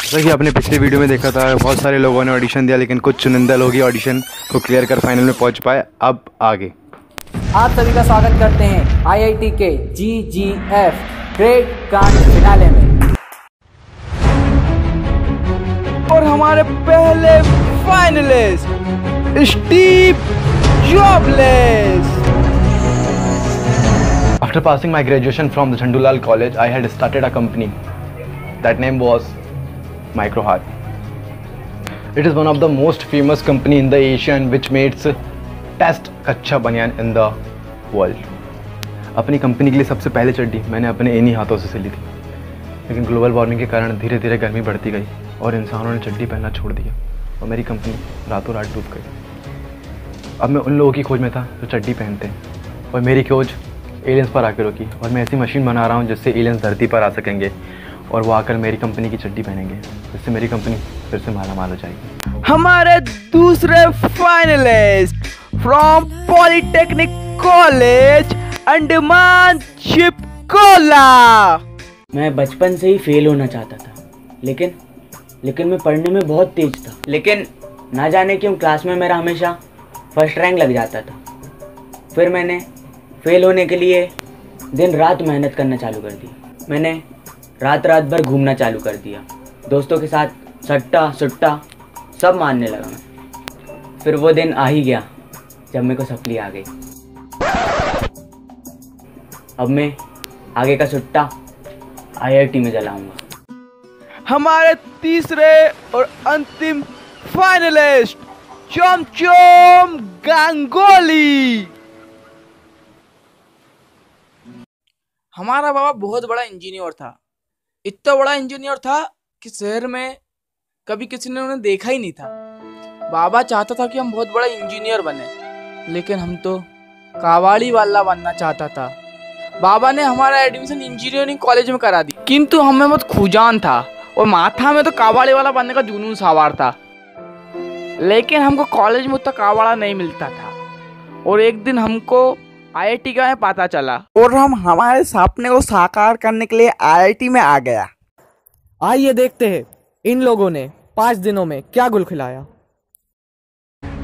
जैसा कि आपने पिछले वीडियो में देखा था, बहुत सारे लोगों ने ऑडिशन दिया, लेकिन कुछ चुनिंदा लोग ही ऑडिशन को क्लियर कर फाइनल में पहुंच पाए। अब आगे आप सभी का स्वागत करते हैं आईआईटी के GGF ग्रेड ग्रांड फिनाले में। और हमारे पहले finalist Steve jobless. After passing my graduation from the Jhandulal College, I had started a company. That name was Microhart. It is one of the most famous company in the Asia and which makes best कच्चा बनियान in the world. अपनी company के लिए सबसे पहले चड्डी मैंने अपने इन्हीं हाथों से सिली थी, लेकिन ग्लोबल वार्मिंग के कारण धीरे धीरे गर्मी बढ़ती गई और इंसानों ने चड्डी पहनना छोड़ दिया और मेरी कंपनी रातों रात डूब गई। अब मैं उन लोगों की खोज में था जो चड्डी पहनते हैं और मेरी खोज एलियंस पर आकर रुकी और मैं ऐसी मशीन बना रहा हूँ जिससे एलियंस धरती पर आ सकेंगे और वो आकर मेरी कंपनी की चड्डी पहनेंगे, जिससे मेरी कंपनी फिर से माला माल हो जाएगी। हमारे दूसरे finalist from polytechnic college Andaman चिपकोला। मैं बचपन से ही फेल होना चाहता था, लेकिन मैं पढ़ने में बहुत तेज था, लेकिन ना जाने क्यों क्लास में मेरा हमेशा फर्स्ट रैंक लग जाता था। फिर मैंने फेल होने के लिए दिन रात मेहनत करना चालू कर दिया। मैंने रात भर घूमना चालू कर दिया, दोस्तों के साथ सट्टा सुट्टा सब मारने लगा मैं। फिर वो दिन आ ही गया जब मेरे को सप्ली आ गई। अब मैं आगे का सुट्टा आईआईटी में जलाऊंगा। हमारे तीसरे और अंतिम फाइनलिस्ट चमचम गांगुली। हमारा बाबा बहुत बड़ा इंजीनियर था, इतना बड़ा इंजीनियर था कि शहर में कभी किसी ने उन्हें देखा ही नहीं था। बाबा चाहता था कि हम बहुत बड़ा इंजीनियर बने, लेकिन हम तो कावाड़ी वाला बनना चाहता था। बाबा ने हमारा एडमिशन इंजीनियरिंग कॉलेज में करा दी, किंतु हमें बहुत खुजान था और माथा में तो कावाड़ी वाला बनने का जुनून सवार था। लेकिन हमको कॉलेज में उतना कावाड़ा नहीं मिलता था और एक दिन हमको आईआईटी का पता चला और हम हमारे सपने को साकार करने के लिए आईआईटी में आ गया। आइए देखते हैं इन लोगों ने 5 दिनों में क्या गुल खिलाया।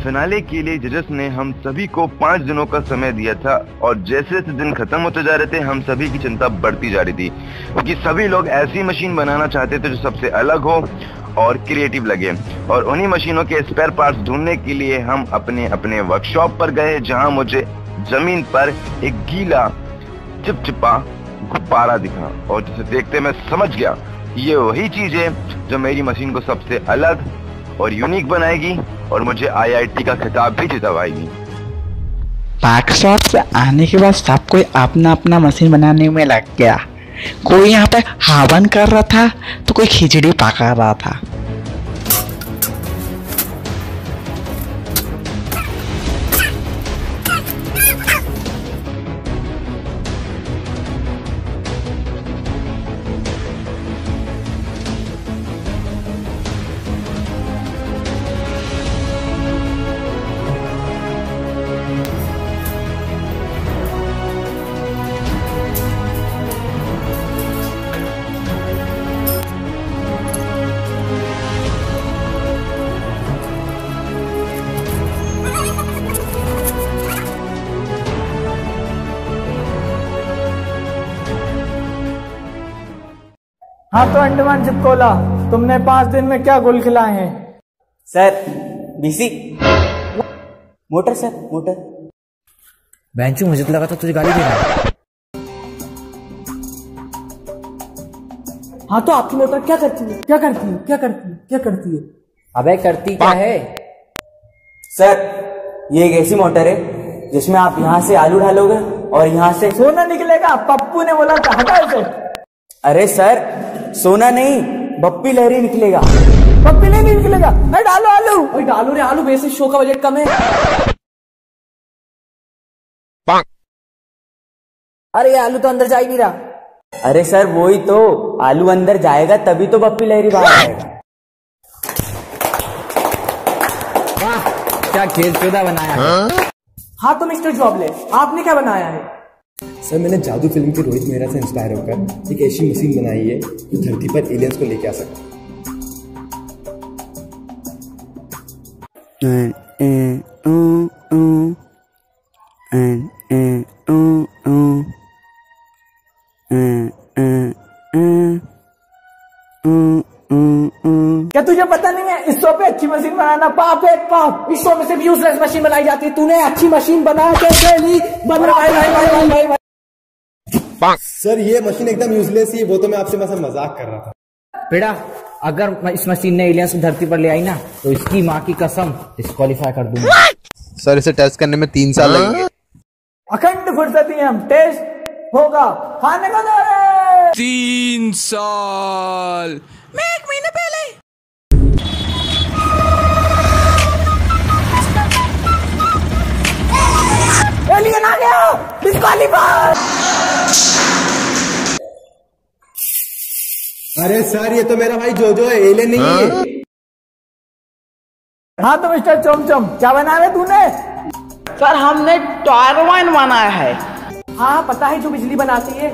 फिनाले के लिए जजेस ने हम सभी को 5 दिनों का समय दिया था और जैसे जैसे दिन खत्म होते जा रहे थे हम सभी की चिंता बढ़ती जा रही थी, क्योंकि सभी लोग ऐसी मशीन बनाना चाहते थे जो सबसे अलग हो और क्रिएटिव लगे। और उन्हीं मशीनों के स्पेयर पार्ट्स ढूंढने के लिए हम अपने अपने वर्कशॉप पर गए, जहां मुझे जमीन पर एक गीला चिपचिपा गुब्बारा दिखा और जिसे देखते मैं समझ गया ये वही चीज है जो मेरी मशीन को सबसे अलग और यूनिक बनाएगी और मुझे आईआईटी का खिताब भी जितवाएगी। वर्कशॉप से आने के बाद सब कोई अपना अपना मशीन बनाने में लग गया। कोई यहाँ पे हवन कर रहा था तो कोई खिचड़ी पका रहा था। हाँ तो अंडमान चिपकोला, तुमने 5 दिन में क्या गुल खिलाए हैं? Sir BC motor, sir motor. बेंचू, मुझे तो लगा था तुझे गाली दे रहा है। हाँ तो आपकी मोटर क्या करती है? क्या करती है? क्या करती है? क्या करती है? अबे करती क्या है? सर ये एक ऐसी मोटर है जिसमें आप यहाँ से आलू डालोगे और यहाँ से सोना निकलेगा। पप्पू ने बोला था, हटा इसे। अरे सर सोना नहीं, बप्पी लहरी निकलेगा। पप्पी नहीं निकलेगा। अरे डालो आलू, डालो रे आलू, वैसे शो का बजट कम है। अरे ये आलू तो अंदर जा ही नहीं रहा। अरे सर वही तो, आलू अंदर जाएगा तभी तो बप्पी लहरी बाहर आएगा। वाह क्या खेलचोदा बनाया है। हाँ तो मिस्टर जॉबलेस, आपने क्या बनाया है? सर मैंने जादू फिल्म के रोहित मेहरा से इंस्पायर होकर एक ऐसी मशीन बनाई है जो धरती पर एलियंस को लेके आ सकती है। क्या तुझे पता नहीं है इस शो पे अच्छी मशीन बनाना पाप है पाप। इस शो में सिर्फ यूजलेस मशीन बनाई जाती है। तूने अच्छी मशीन बना कैसे ली? भाई। सर ये मशीन एकदम यूजलेस ही है, वो तो मैं आपसे मजाक कर रहा था। बेटा अगर इस मशीन ने एलियंस को धरती पर ले आई ना तो इसकी माँ की कसम डिस्क्वालीफाई कर दूंगा। सर इसे टेस्ट करने में 3 साल लगेंगे। अखंड फुर्सती हम टेस्ट होगा खाने का दे रहे। 3 साल मैं 1 महीने पहले एलियन आ गया डिस्क्वालीफाई। अरे सर ये तो मेरा भाई जोजो है, एलियन नहीं है। हाँ तो मिस्टर चमचम क्या बनाया तूने? सर हमने टर्बाइन बनाया है। हाँ पता है जो बिजली बनाती है।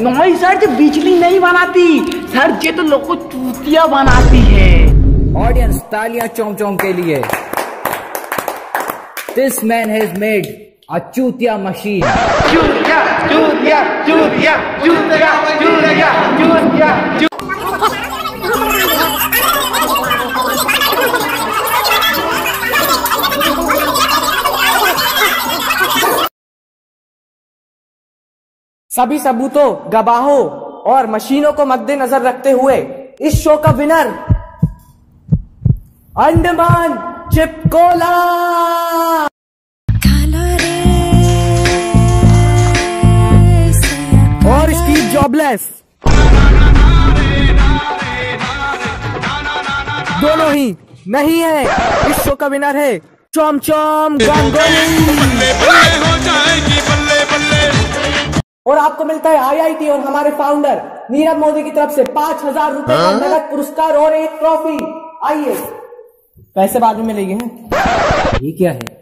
नहीं सर जो बिजली नहीं बनाती सर ये तो लोगों को चूतिया बनाती है। ऑडियंस तालियां चोम के लिए। This man has made a चूतिया मशीन। चूतिया चूतिया चूतिया चूतिया चूतिया चूतिया। सभी सबूतों गवाहों और मशीनों को मद्देनजर रखते हुए इस शो का विनर अंडमान चिपकोला और स्टीव जॉबलेस दोनों ही नहीं है। इस शो का विनर है चमचम गांगुली। और आपको मिलता है आईआईटी और हमारे फाउंडर नीरव मोदी की तरफ से 5,000 रुपए का नगद पुरस्कार और एक ट्रॉफी। आइए पैसे बाद में मिलेंगे। ये क्या है?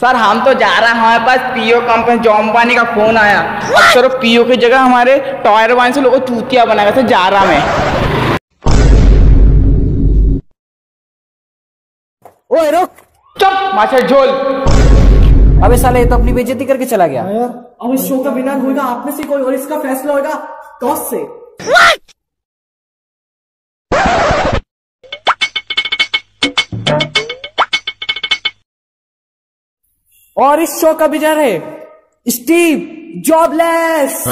सर हम तो जा रहे हैं, हमारे पास पीओ कंपनी जॉम्बानी का फोन आया। अब सिर्फ पीओ की जगह हमारे टर्बाइन से लोगों को चूतिया बनाया था जा रहा में। ओए रुक चुप माछे झोल। अबे साला ये तो अपनी बेइज्जती करके चला गया। अब इस शो का विनर होगा आप में से कोई और इसका फैसला होगा टॉस से। और इस शो का विनर है स्टीव जॉबलेस।